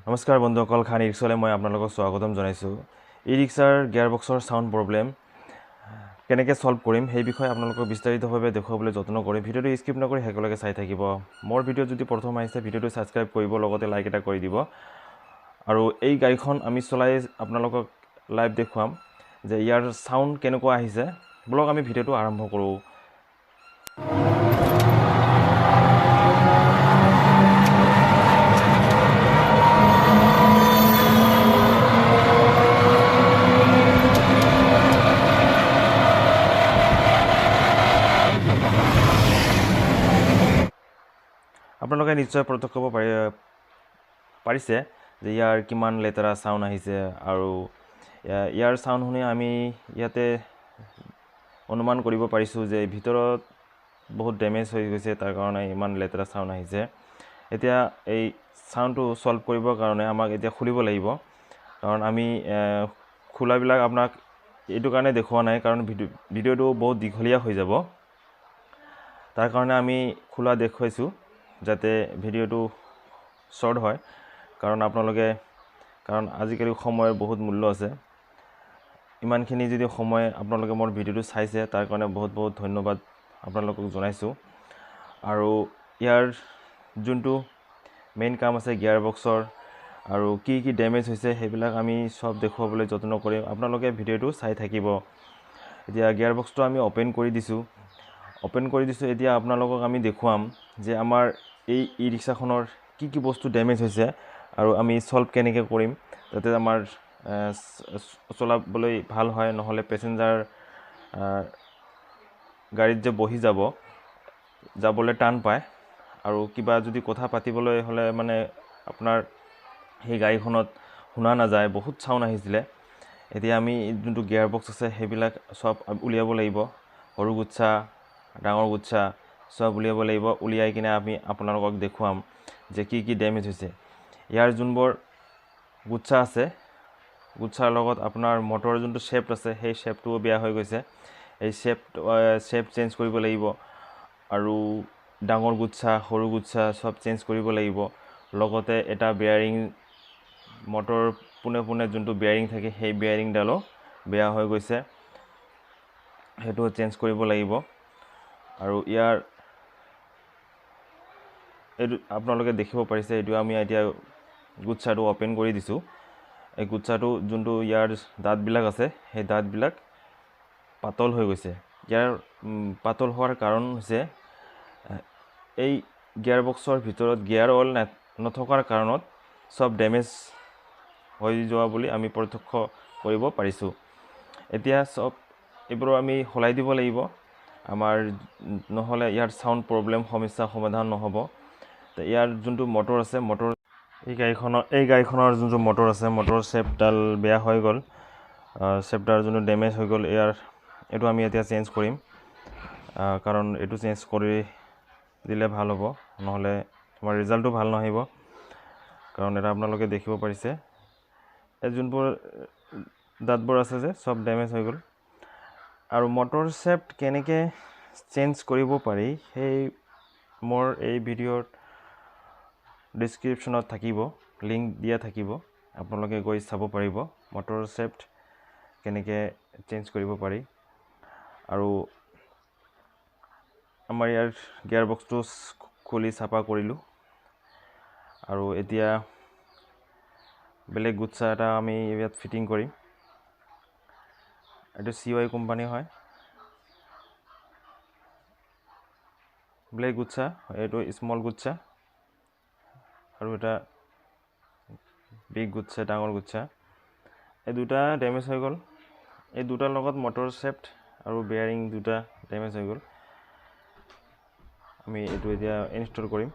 নমস্কাৰ বন্ধুসকল, খান ৰিক্সালৈ মই আপোনালোকক স্বাগতম জনাইছোঁ। ই ৰিক্সাৰ গিয়াৰ বক্সৰ সাউণ্ড প্ৰব্লেম কেনেকৈ সলভ কৰিম সেই বিষয়ে আপোনালোকক বিস্তাৰিতভাৱে দেখুৱাবলৈ যত্ন কৰিম। ভিডিঅ'টো স্কিপ নকৰি শেষলৈকে চাই থাকিব। মোৰ ভিডিঅ' যদি প্ৰথম আহিছে ভিডিঅ'টো ছাবস্ক্ৰাইব কৰিব, লগতে লাইক এটা কৰি দিব। আৰু এই গাড়ীখন আমি চলাই আপোনালোকক লাইভ দেখুৱাম যে ইয়াৰ সাউণ্ড কেনেকুৱা আহিছে। বলক আমি ভিডিঅ'টো আৰম্ভ কৰোঁ। আপোনালোকে নিশ্চয় প্ৰত্যক্ষ কৰিব পাৰিছে যে ইয়াৰ কিমান লেতেৰা সাউণ্ড আহিছে। আৰু ইয়াৰ সাউণ্ড শুনি আমি ইয়াতে অনুমান কৰিব পাৰিছোঁ যে ভিতৰত বহুত ডেমেজ হৈ গৈছে, তাৰ কাৰণে ইমান লেতেৰা সাউণ্ড আহিছে। এতিয়া এই সাউণ্ডটো সলভ কৰিবৰ কাৰণে আমাক এতিয়া খুলিব লাগিব, কাৰণ আমি খোলাবিলাক আপোনাক এইটো কাৰণে দেখুওৱা নাই, কাৰণ ভিডিঅ'টো বহুত দীঘলীয়া হৈ যাব। তাৰ কাৰণে আমি খোলা দেখুৱাইছোঁ যাতে ভিডিঅ'টো শ্বৰ্ট হয়, কাৰণ আজিকালি সময়ৰ বহুত মূল্য আছে। ইমানখিনি যদি সময় আপোনালোকে মোৰ ভিডিঅ'টো চাইছে তাৰ কাৰণে বহুত বহুত ধন্যবাদ আপোনালোকক জনাইছোঁ। আৰু ইয়াৰ যোনটো মেইন কাম আছে গিয়াৰ বক্সৰ আৰু কি কি ডেমেজ হৈছে সেইবিলাক আমি সব দেখুৱাবলৈ যত্ন কৰিম। আপোনালোকে ভিডিঅ'টো চাই থাকিব। এতিয়া গিয়াৰ বক্সটো আমি অ'পেন কৰি দিছোঁ। এতিয়া আপোনালোকক আমি দেখুৱাম যে আমাৰ এই ই ৰিক্সাখনৰ কি কি বস্তু ডেমেজ হৈছে আৰু আমি সলভ কেনেকৈ কৰিম যাতে আমাৰ চলাবলৈ ভাল হয়, নহ'লে পেচেঞ্জাৰ গাড়ীত যে বহি যাবলৈ টান পায়। আৰু কিবা যদি কথা পাতিবলৈ হ'লে মানে আপোনাৰ সেই গাড়ীখনত শুনা নাযায়, বহুত সাউণ্ড আহিছিলে। এতিয়া আমি যোনটো গিয়াৰ বক্স আছে সেইবিলাক সব উলিয়াব লাগিব, সৰু গুচ্ছা ডাঙৰ গুচ্ছা সব উলিয়াব লাগিব। উলিয়াই কিনে আমি আপোনালোকক দেখুৱাম যে কি কি ডেমেজ হৈছে। ইয়াৰ যোনবোৰ গুচ্ছা আছে, গুচ্ছাৰ লগত আপোনাৰ মটৰৰ যোনটো শ্বেপ আছে সেই শ্বেপটোও বেয়া হৈ গৈছে। এই শ্বেপ চেঞ্জ কৰিব লাগিব। আৰু ডাঙৰ গুচ্ছা সৰু গুচ্ছা সব চেঞ্জ কৰিব লাগিব। লগতে এটা বেয়াৰিং, মটৰ পোনে পোনে যোনটো বেয়াৰিং থাকে সেই বেয়াৰিংডালো বেয়া হৈ গৈছে, সেইটো চেঞ্জ কৰিব লাগিব। আৰু ইয়াৰ এইটো আপোনালোকে দেখিব পাৰিছে, এইটো আমি এতিয়া গুচ্ছাটো অ'পেন কৰি দিছোঁ। এই গুচ্ছাটো যোনটো ইয়াৰ দাঁতবিলাক আছে সেই দাঁতবিলাক পাতল হৈ গৈছে। ইয়াৰ পাতল হোৱাৰ কাৰণ হৈছে এই গিয়াৰ বক্সৰ ভিতৰত গিয়াৰ অইল নথকাৰ কাৰণত সব ডেমেজ হৈ যোৱা বুলি আমি প্ৰত্যক্ষ কৰিব পাৰিছোঁ। এতিয়া সব এইবোৰ আমি সলাই দিব লাগিব, নহ'লে ইয়াৰ সাউণ্ড প্ৰব্লেম সমস্যা সমাধান নহ'ব। তো ইয়াৰ যোনটো মটৰ আছে, এই গাড়ীখনৰ যোনটো মটৰ আছে, মটৰৰ শ্বেপডাল বেয়া হৈ গ'ল, শ্বেপডাল যোনটো ডেমেজ হৈ গ'ল, এইটো আমি এতিয়া চেঞ্জ কৰিম। কাৰণ এইটো চেঞ্জ কৰি দিলে ভাল হ'ব, নহ'লে আমাৰ ৰিজাল্টটো ভাল নাহিব। কাৰণ এটা আপোনালোকে দেখিব পাৰিছে এই যোনবোৰ দাঁতবোৰ আছে যে সব ডেমেজ হৈ গ'ল। আৰু মটৰ শ্বেপ কেনেকৈ চেঞ্জ কৰিব পাৰি সেই মোৰ এই ভিডিঅ'ৰ ডিছক্ৰিপশ্যনত থাকিব, লিংক দিয়া থাকিব, আপোনালোকে গৈ চাব পাৰিব মটৰ শ্বেপ কেনেকৈ চেঞ্জ কৰিব পাৰি। আৰু আমাৰ ইয়াৰ গিয়াৰ বক্সটো খুলি চাফা কৰিলোঁ। আৰু এতিয়া বেলেগ গুচ্ছা এটা আমি ইয়াত ফিটিং কৰিম। এইটো CY কোম্পানী হয়, ব্লেক গুচ্ছা, এইটো স্মল গুচ্ছা আৰু এটা বিগ গুচ্ছা, ডাঙৰ গুচ্ছা। এই দুটা ডেমেজ হৈ গ'ল। এই দুটাৰ লগত মটৰ শ্বেফ্ট আৰু বেয়াৰিং দুটা ডেমেজ হৈ গ'ল। আমি এইটো এতিয়া ইনষ্টল কৰিম।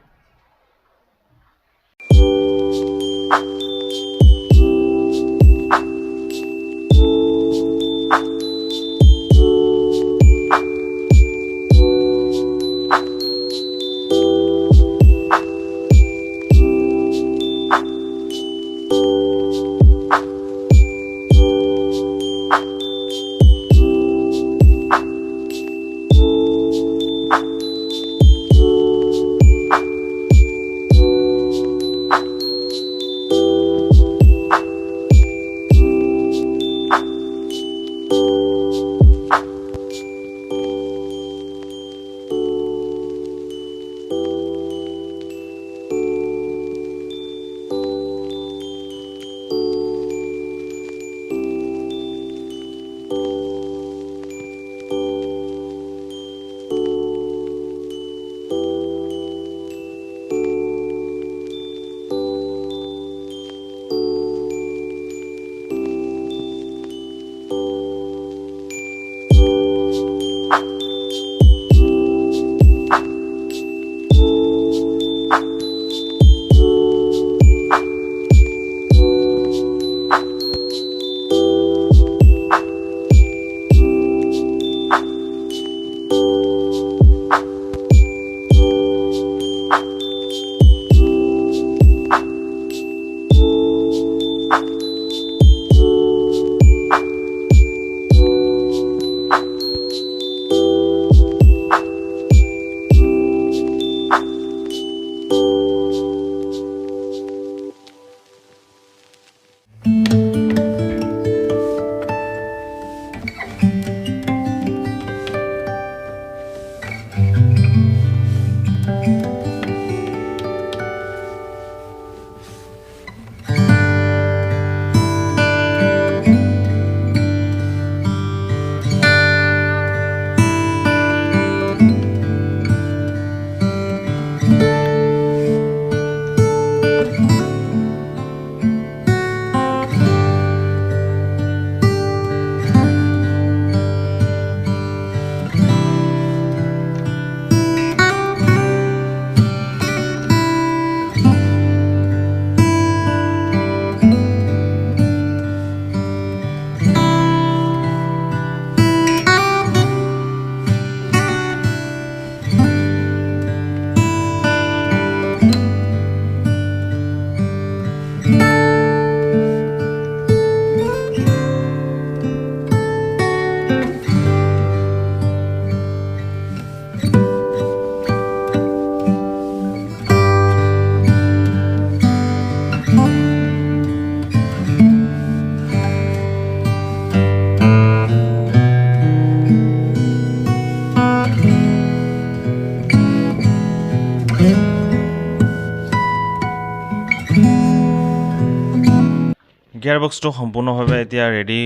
গিয়াৰ বক্সটো সম্পূৰ্ণভাৱে এতিয়া ৰেডি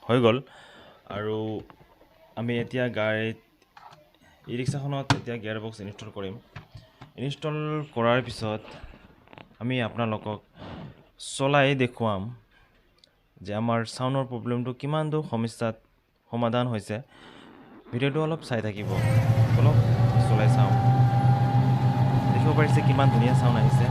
হৈ গ'ল আৰু আমি এতিয়া ই ৰিক্সাখনত এতিয়া গিয়াৰ বক্স ইনষ্টল কৰিম। ইনষ্টল কৰাৰ পিছত আমি আপোনালোকক চলাই দেখুৱাম যে আমাৰ চাউণ্ডৰ প্ৰব্লেমটো কিমান দূৰ সমস্যাত সমাধান হৈছে। ভিডিঅ'টো অলপ চাই থাকিব, অলপ চলাই চাওঁ। দেখিব পাৰিছে কিমান ধুনীয়া চাউণ্ড আহিছে।